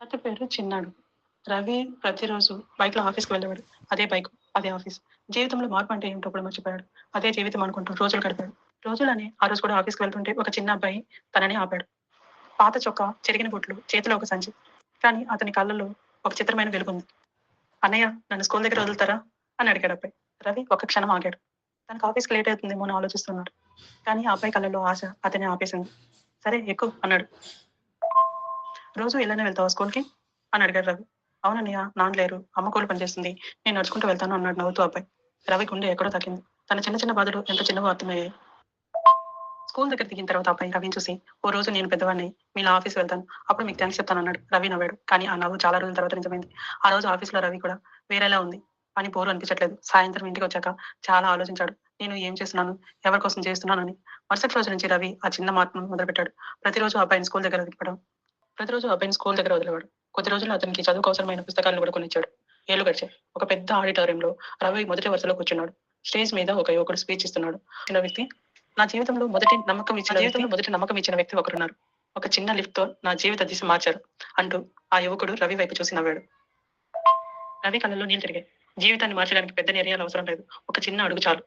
అతని పేరు చిన్నాడు. రవి ప్రతిరోజు బైక్‌లో ఆఫీస్‌కి వెళ్ళేవాడు. అదే బైక్, అదే ఆఫీస్. జీవితంలో మార్పు అంటే ఏమిటో కూడా మర్చిపోయాడు. అదే జీవితం అనుకుంటూ రోజులు గడిపాడు. రోజులని ఆ రోజు కూడా ఆఫీస్‌కి వెళ్తుంటే ఒక చిన్న అబ్బాయి తనని ఆపాడు. పాత చొక్కా, చెరిగిన బూట్లు, చేతిలో ఒక సంచి. కానీ అతని కళ్ళల్లో ఒక చిత్రమైన వెలుగుంది. "అన్నయ్య నన్ను స్కూల్ దగ్గర వదులుతారా?" అని అడిగాడు అబ్బాయి. రవి ఒక క్షణం ఆగాడు. తనకు ఆఫీస్‌కి లేట్ అవుతుందేమో అని ఆలోచిస్తున్నాడు. కానీ ఆ అబ్బాయి కళ్ళల్లో ఆశ అతన్ని ఆపేసింది. "సరే ఎక్కు" అన్నాడు. "రోజు ఇలానే వెళ్తావా స్కూల్‌కి?" అని అడిగాడు రవి. "అవునన్నయ్య, నాన్న లేరు. అమ్మ కూలి పని చేస్తుంది. నేను నడుచుకుంటూ వెళ్తాను" అన్నాడు నవ్వుతూ అబ్బాయి. రవి గుండె ఎక్కడో తాకింది. తన చిన్న చిన్న బాధలు ఎంత చిన్నవో అర్థమయ్యాయి. స్కూల్ దగ్గర దిగిన తర్వాత అబ్బాయి రవిని చూసి, "ఓ రోజు నేను పెద్దవాడిని మీలా ఆఫీస్ వెళ్తాను. అప్పుడు మీకు థాంక్స్ చెప్తానన్నాడు." రవి నవ్వాడు. కానీ ఆ నవ్వు చాలా రోజుల తర్వాత నిజమైంది. ఆ రోజు ఆఫీస్‌లో రవి కూడా వేరేలా ఉంది. పని బోర్ అనిపించట్లేదు. సాయంత్రం ఇంటికొచ్చాక చాలా ఆలోచించాడు. నేను ఏం చేస్తున్నాను? ఎవరి కోసం చేస్తున్నానని. మరుసటి రోజు నుంచి రవి ఆ చిన్న మార్పును మొదలుపెట్టాడు. ప్రతిరోజు అబ్బాయిని స్కూల్ దగ్గర దింపడం. ప్రతిరోజు అబ్బాయిని స్కూల్ దగ్గర వదిలేవాడు. కొద్ది రోజుల్లో అతనికి చదువుకు అవసరమైన పుస్తకాలను కూడా కొనిచ్చాడు. ఏళ్లు గడిచాయి. ఒక పెద్ద ఆడిటోరియంలో రవి మొదటి వరుసలో కూర్చున్నాడు. స్టేజ్ మీద ఒక యువకుడు స్పీచ్ ఇస్తున్నాడు. చిన్న వ్యక్తి, నా జీవితంలో మొదటి నమ్మకం ఇచ్చిన వ్యక్తి ఒకరున్నారు. ఒక చిన్న లిఫ్ట్‌తో నా జీవిత దిశ మార్చారు అంటూ ఆ యువకుడు రవి వైపు చూసి నవ్వాడు. రవి కళ్ళల్లో నీళ్లు తిరిగాయి. జీవితాన్ని మార్చడానికి పెద్ద నిర్ణయాలు అవసరం లేదు. ఒక చిన్న అడుగు చాలు.